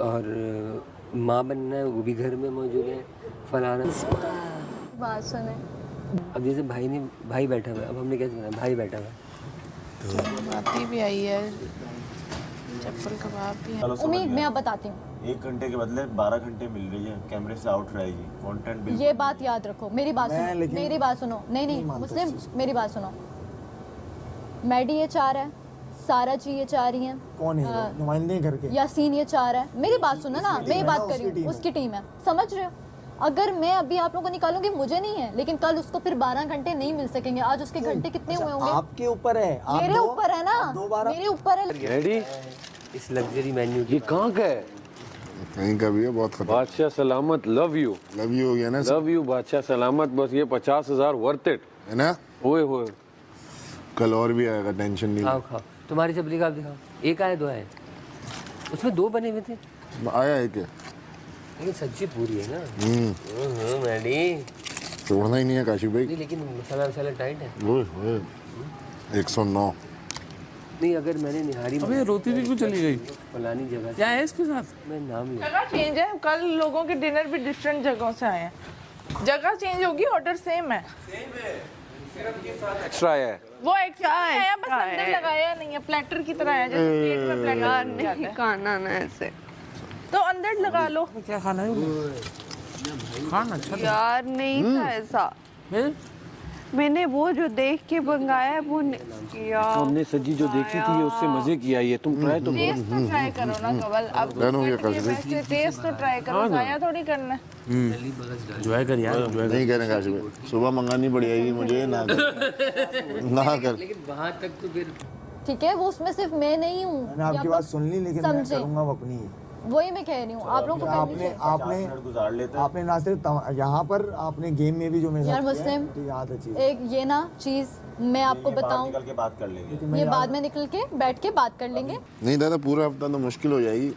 और माँ बनना है वो भी घर में मौजूद है, फलाना। बात सुने। अब जैसे भाई बैठा हुआ है, अब हमने कैसे बनाया, भाई बैठा हुआ है बाती भी आई है, चप्पल कबाब भी है। उम्मीद मैं अब बताती हूँ। 1 घंटे के बदले 12 घंटे मिल रही है, कैमरे से आउट रहेगी, कंटेंट बिल्कुल। ये बात याद रखो, मेरी बात सुनो, मेरी बात सुनो। नहीं मुस्लिम, मेरी बात सुनो। मैडी ये 4 है, सारा जी ये 4 ही है। कौन है नुमाइंदे घर के? यासीन ये 4 है। मेरी बात सुनो ना, मैं ये बात कर रही हूँ, उसकी टीम है, समझ रहे हो? अगर मैं अभी आप लोगों को निकालूंगी, मुझे नहीं है, लेकिन कल उसको फिर 12 घंटे नहीं मिल सकेंगे। आज उसके घंटे कितने हुए होंगे? आपके ऊपर है, मेरे ऊपर है ना, मेरे ऊपर है। डैडी इस लग्जरी मेन्यू ये कहाँ का है? कहीं का भी है, बहुत खतरनाक। बादशाह सलामत, लव यू हो गया ना, लव यू बादशाह सलामत। बस ये 50,000 वर्थ इट है ना। ओए होए, कल और भी आएगा, टेंशन नहीं। खाओ खाओ, तुम्हारी चपली का आप दिखाओ। एक आया 2 आए, उसमें 2 बने हुए थे, आया है क्या? लेकिन सब्जी पूरी है ना। मैडी छोड़ना ही नहीं है काशी भाई। नहीं, लेकिन मसाला टाइट है। 109। नहीं, अगर मैंने निहारी अबे रोटी भी क्यों चली गई? फलानी जगह क्या है इसके साथ? मैं नाम ले, जगह चेंज है, कल लोगों के डिनर भी डिफरेंट जगहों से आए हैं। जगह चेंज होगी, ऑर्डर सेम है। एक्स्ट्रा है वो एक्स्ट्रा है, बस अंदर लगाया नहीं है, प्लेटर की तरह है, जैसे प्लेट में प्लेटर नहीं खाना ना ऐसे। तो अंदर लगा लो। क्या खाना है? खाना अच्छा था। यार नहीं था ऐसा, फिर मैंने वो जो देख के मंगाया वो यार हमने सजी जो देखी थी उससे मजे किया। ये तुम ट्राई तो करो। टेस्ट तो ट्राई करो ना कवल। अब टेस्ट तो ट्राई करो, जाया थोड़ी करना है। एंजॉय कर यार, एंजॉय नहीं कहने काशी भाई, सुबह मंगानी पड़ेगी मुझे ना कर। लेकिन वहाँ तक तो फिर ठीक है, वो उसमें सिर्फ मैं नहीं हूँ। मैंने आपकी बात सुन ली, लेकिन मैं करूंगा वो अपनी। वही मैं कह रही हूँ, आप लोग को आपने ना सिर्फ यहाँ पर आपने गेम में भी जो मेरे यार साथ मुस्लिम, किया है, याद है चीज। एक ये ना चीज मैं आपको बताऊं, निकल के बात कर लेंगे। ये बाद में निकल के बैठ के बात कर लेंगे। नहीं दादा, पूरा हफ्ता तो मुश्किल हो जाएगी।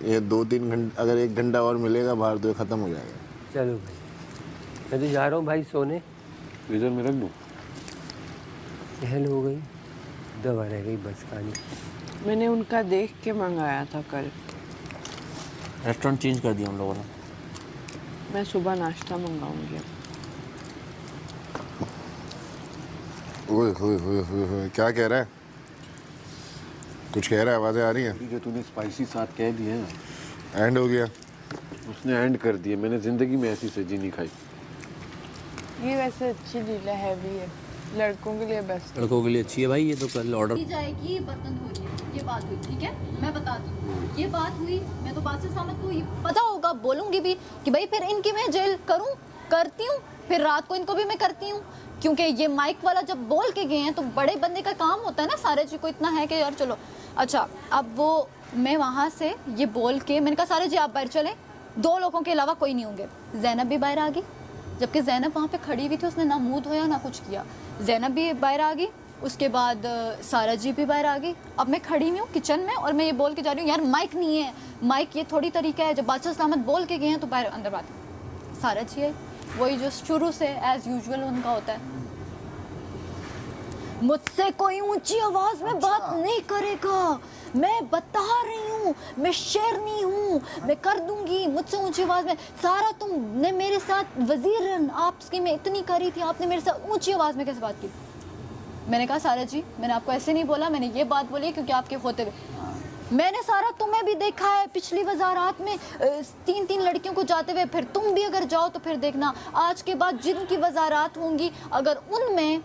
ये 2-3 घंटे, अगर 1 घंटा और मिलेगा बाहर तो ये खत्म हो जाएगा। चलो भाई, मैं तो जा रहा हूँ भाई सोने। फ्रीजर में रख दूँ? पहल हो गई, दवा रह गई बस खानी। मैंने उनका देख के मंगाया था कल। रेस्टोरेंट चेंज कर दिया हम लोगों ने। मैं सुबह नाश्ता मंगाऊंगी। ओए क्या कह रहा है? कुछ कह रहा है, आवाजें आ रही हैं। जो तूने स्पाइसी साथ कह दिए हैं, एंड हो गया। उसने एंड कर दिए। मैंने जिंदगी में ऐसी सब्जी नहीं खाई। ये वैसे अच्छी डील है, हैवी है, लड़कों के लिए बेस्ट। लड़कों के लिए अच्छी है भाई, ये तो कल ऑर्डर जाएगी, बर्तन धो लिए, ये बात हुई, ठीक है? मैं बताती हूँ, ये बात हुई, मैं तो बात से सहमत हूँ। पता होगा, बोलूँगी भी कि भाई फिर इनकी मैं जेल करूँ, करती हूँ, फिर रात को इनको भी मैं करती हूँ, क्योंकि ये माइक वाला जब बोल के गए हैं तो बड़े बंदे का काम होता है ना, सारे जी को इतना है कि यार चलो। अच्छा, अब वो मैं वहाँ से ये बोल के मैंने कहा सारे जी आप बाहर चले, 2 लोगों के अलावा कोई नहीं होंगे। जैनब भी बाहर आ गई, जबकि जैनब वहाँ पे खड़ी हुई थी, उसने ना मुँह धोया ना कुछ किया। जैनब भी बाहर आ गई, उसके बाद सारा जी भी बाहर आ गई। अब मैं खड़ी हुई हूँ किचन में और मैं ये बोल के जा रही हूँ यार माइक नहीं है, माइक ये थोड़ी तरीका है, जब बादशाह सलामत बोल के गए हैं तो बाहर अंदर बात। सारा जी है, वही जो शुरू से एज यूजुअल उनका होता है, मुझसे कोई ऊंची आवाज में बात नहीं करेगा, मैं बता रही हूँ, मैं शेरनी हूँ, मैं कर दूंगी मुझसे ऊंची आवाज में। सारा तुमने मेरे साथ वजीरन आपकी में इतनी करी थी, आपने मेरे साथ ऊंची आवाज में कैसे बात की? मैंने कहा सारा जी मैंने आपको ऐसे नहीं बोला, मैंने ये बात बोली क्योंकि आपके होते हुए मैंने सारा तुम्हें भी देखा है पिछली वजारात में 3-3 लड़कियों को जाते हुए, फिर तुम भी अगर जाओ तो फिर देखना आज के बाद जिनकी वजारात होंगी अगर उनमें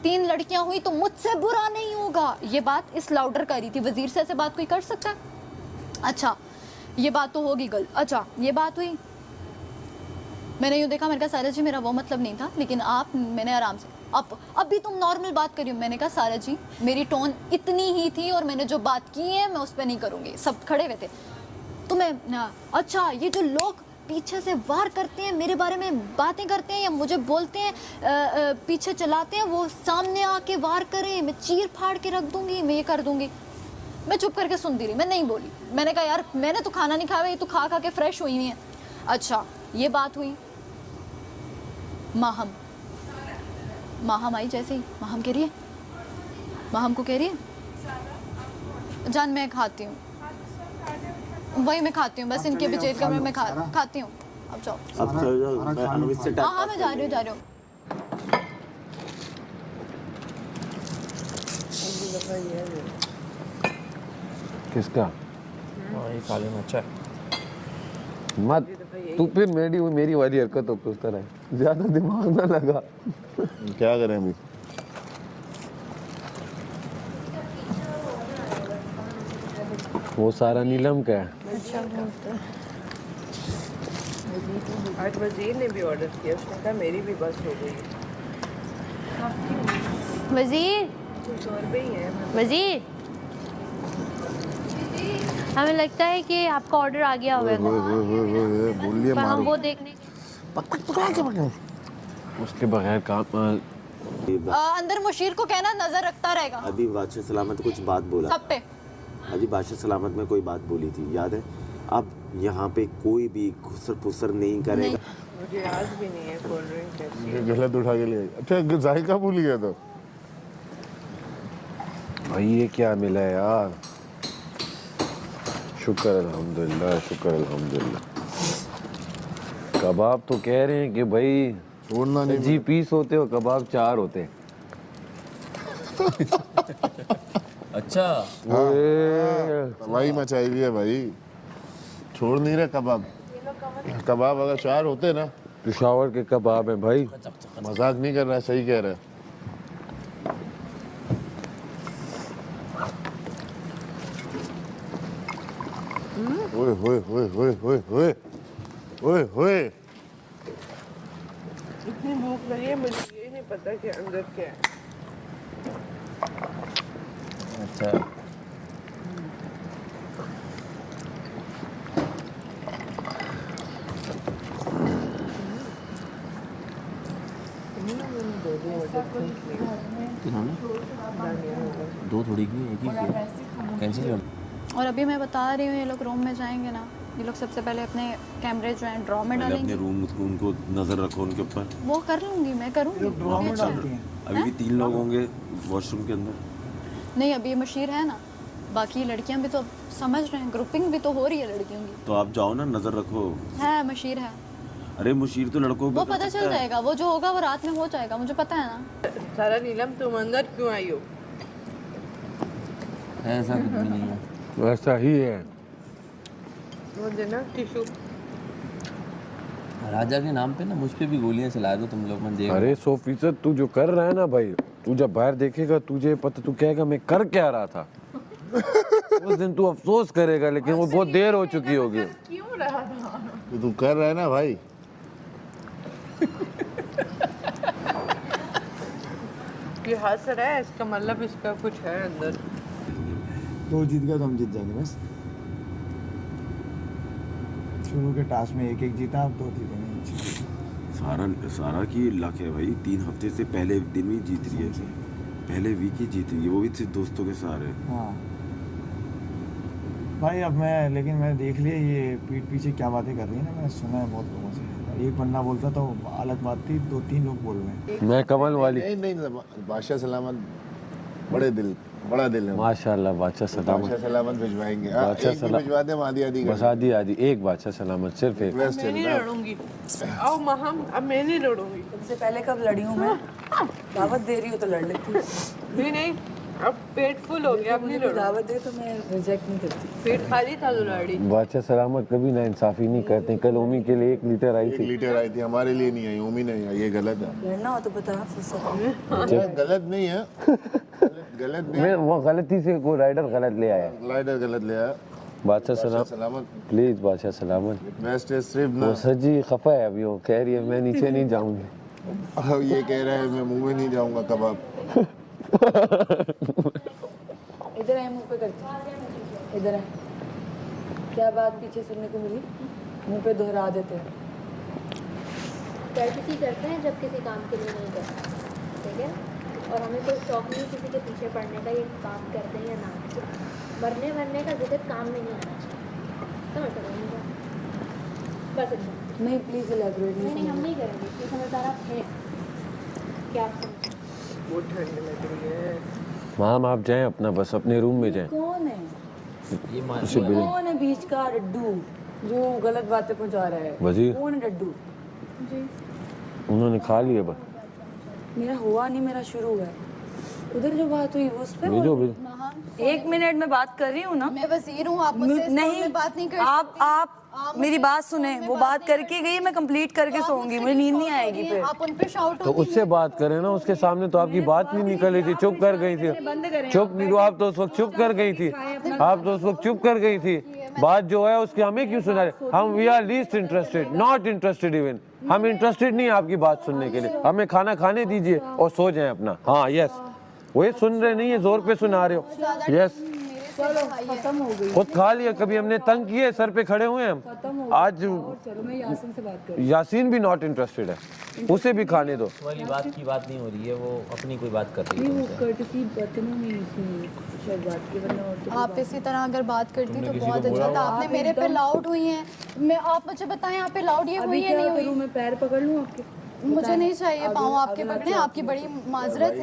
3 लड़कियां हुई तो मुझसे बुरा नहीं होगा। ये बात इस लाउडर कर रही थी, वजीर से ऐसे बात कोई कर सकता है? अच्छा ये बात तो होगी गल। अच्छा ये बात हुई, मैंने यूँ देखा, मैंने कहा सारा जी मेरा वो मतलब नहीं था, लेकिन आप, मैंने आराम से अब भी तुम नॉर्मल बात करियो। मैंने कहा सारा जी मेरी टोन इतनी ही थी और मैंने जो बात की है मैं उस पर नहीं करूँगी। सब खड़े हुए थे तो मैं अच्छा ये जो लोग पीछे से वार करते हैं, मेरे बारे में बातें करते हैं या मुझे बोलते हैं पीछे चलाते हैं, वो सामने आके वार करें, मैं चीर फाड़ के रख दूंगी, मैं ये कर दूंगी। मैं चुप करके सुनती रही, मैं नहीं बोली। मैंने कहा यार मैंने तो खाना नहीं खाया, ये तो खा खा के फ्रेश हुई है। अच्छा ये बात हुई, माहम आई, जैसे ही माहम कह रही है, माहम को कह रही है जान मैं खाती हूँ, वही मैं खाती हूँ बस, इनके पीछे कमरे में खाती हूँ। अब जाओ। अब चल जाओ, हम इससे हाँ मैं जा रही हूँ। किसका? ये खा लेना अच्छा है। मत तू फिर मेरी वाली हरकतों पे उतर है, ज्यादा दिमाग ना लगा। क्या करें अभी? वो सारा नीलम का है। आज वजीर ने भी ऑर्डर किया, उसने कहा मेरी भी बस हो गई। वजीर, वजीर, हमें लगता है कि आपका ऑर्डर आ गया होगा, बोलिए पर हम मारो। वो देखने उसके बगैर काम अंदर मुशीर को कहना नजर रखता रहेगा अभी बादशाह सलामत कुछ बात बोला, सब पे। अभी बादशाह सलामत में कोई बात बोली थी, याद है? अब यहाँ पे कोई भी खुसर फुसर नहीं करेगा। मुझे याद भी नहीं है कोल्ड ड्रिंक कैसी है। गलत उठा के ले। अच्छा जायका भूल गया तो भाई ये क्या मिला है यार। शुक्र अल्हम्दुलिल्लाह, शुक्र अल्हम्दुलिल्लाह। कबाब तो कह रहे हैं कि भाई छोड़ना नहीं। जी पीस होते हो, कबाब 4 होते। अच्छा तबाही मचाई हुई है भाई, छोड़ नहीं रहे कबाब। कबाब अगर 4 होते ना, पेशावर के कबाब है भाई। मजाक नहीं कर रहा है, सही कह रहा है। ओए होए होए होए होए होए ओए होए। इतनी भूख लगी है, मुझे ये नहीं पता कि अंदर क्या है। अच्छा दो थोड़ी की एक ही कैंसिल कर। और अभी मैं बता रही हूँ, ये लोग रूम में जाएंगे ना, ये लोग सबसे पहले अपने कैमरे जो हैं ड्रॉ में अपने डालेंगे। रूम उनको नजर रखो उनके ऊपर। वो कर लूँगी, मैं करूँगी। अभी भी 3 लोग होंगे वॉशरूम के अंदर। नहीं अभी मुशीर है ना, बाकी लड़कियां भी तो अब समझ रहे हैं, ग्रुपिंग भी तो हो रही है लड़कियों की। तो आप जाओ ना, नजर रखो। है मुशीर है, अरे मुशीर तो लड़कों वो पे पता चल जाएगा, वो जो होगा वो रात में हो जाएगा, मुझे पता है ना। सारा नीलम तुम अंदर क्यों आई हो? ऐसा कुछ भी नहीं है। वैसा ही है। वो देना टिश्यू। राजा के नाम पे ना मुझ पे भी गोलियां चला दो तुम लोग, मैं देख। अरे 100% तू जो कर रहा है ना भाई, तू जब बाहर देखेगा तुझे पता, तू कहेगा मैं कर क्या रहा था। उस दिन तू अफसोस करेगा, लेकिन वो बहुत देर हो चुकी होगी। क्यों रहा था? तो तू कर रहा है ना भाई। ये हंस रहा है, इसका मतलब इसका कुछ है अंदर। तो जीत गया तो हम जीत जाएंगे बस। शुरू के टास्क में 1-1 जीता, अब 2 जीतेंगे। सारा की लक है भाई, 3 हफ्ते से पहले दिन ही जीत रही है, पहले वीक ही जीत रही है, वो भी सिर्फ दोस्तों के सहारे। हाँ भाई, अब लेकिन मैं देख लिया ये पीठ पीछे क्या बातें कर रही है ना, मैंने सुना है बहुत लोगों से। एक बंदा बोलता तो अलग बात थी, 2-3 लोग बोल रहे हैं। मैं कमल वाली। नहीं बादशाह सलामत बड़ा दिल है। माशाल्लाह बादशाह सलामत। बादशाह सलामत भिजवाएंगे। बादशाह एक भिजवा दे, आधी बस आधी एक बादशाह सलामत, सिर्फ एक। मैं नहीं लड़ूंगी। आओ महम, अब मैं नहीं लड़ूंगी। तुमसे पहले कब लड़ी हूँ मैं? दावत दे रही हो तो लड़ लेती हूँ। नहीं, अब पेट फुल हो गया, अब नहीं लड़ूंगी। दावत दे तो मैं रिजेक्ट नहीं करती। पेट खाली था तो लड़ी। बादशाह सलामत कभी ना इंसाफी नहीं करते। कल ओमी के लिए 1 लीटर आई 1 थी। लीटर आई थी, हमारे लिए नहीं आई, ओमी नहीं आई, ये गलत है। लड़ना हो तो बता, फुर्सत। गलत नहीं है, गलत नहीं। मैं वो गलती से कोई राइडर गलत ले आया। लाइडर गलत ले आया। बादशाह सलामत प्लीज, बादशाह सलामत। बेस्ट है सिर्फ ना। वो सजी खफा है अभी, वो कह रही है मैं नीचे नहीं जाऊंगी। अब ये कह रहा है मैं मुंह में नहीं जाऊंगा कबाब। इधर आए, मुंह पे करती। इधर आए, क्या बात पीछे सुनने को मिली? मुंह पे दोहरा देते हैं। किसी करते हैं जब किसी काम के लिए नहीं करते, ठीक है? और हमें कोई शौक नहीं किसी के पीछे पड़ने का, ये काम करते हैं या ना, मरने का जिक्र काम में नहीं आना चाहिए। समझ सकते बस इतना। नहीं प्लीज इलैबोरेट। नहीं हम नहीं करेंगे, ये समझदार आप हैं क्या? आप समझ बहुत ठंड लग रही है। मैम आप जाएं अपना, बस अपने रूम में जाएं। कौन है? उसे बिल- कौन है बीच का डड्डू जो गलत बातें पहुंचा रहा है? वजीर कौन है डड्डू? उन्होंने खा लिया बस। मेरा हुआ नहीं, मेरा शुरू हुआ है। उधर जो बात हुई उस पे भेजो बोल। भेजो। 1 मिनट में बात कर रही हूँ ना। मैं वजीर हूँ, आप मुझसे इस नहीं, फोन में बात नहीं कर आप सकती। आप मेरी बात सुने। वो बात करके गई, मैं कंप्लीट करके सोऊंगी, मुझे नींद नहीं आएगी फिर। आप उन पे शाउट तो उससे बात करें ना, उसके सामने तो आपकी बात नहीं निकल रही थी, चुप कर गई थी। चुप नहीं, आप तो उस वक्त चुप कर गई थी, आप तो उस वक्त चुप कर गई थी। बात जो है उसकी हमें क्यों सुना रहे? हम we are least interested, not interested even. हम इंटरेस्टेड नहीं आपकी बात सुनने के लिए। हमें खाना खाने दीजिए और सो जाएं अपना। हाँ यस, वो सुन रहे नहीं है, जोर पे सुना रहे हो। यस, खत्म हो गई। खुद खा लिया। कभी हमने तंग किए, सर पे खड़े हुए हम। आज चलो मैं यासीन से बात कर। यासीन भी नॉट इंटरेस्टेड है, उसे भी खाने दो। वाली बात की बात नहीं हो रही है, वो अपनी कोई बात कर रही है वो तुमसे। कर्टसी बर्तनों में इसमें शायद बात की, वरना और तो आप इसी तरह अगर बात करती तो किसी बहुत को अच्छा बोला था। आपने मेरे पे लाउड हुई हैं। मैं आप मुझे बताएं, यहाँ पे लाउड ये हुई अभी है क्या नहीं करूँ हुई? मैं? पैर पकड़ लूँ आपके? मुझे नहीं चाहिए पाँव आपके अगला पकड़े, क्या आपकी बड़ी माजरत है।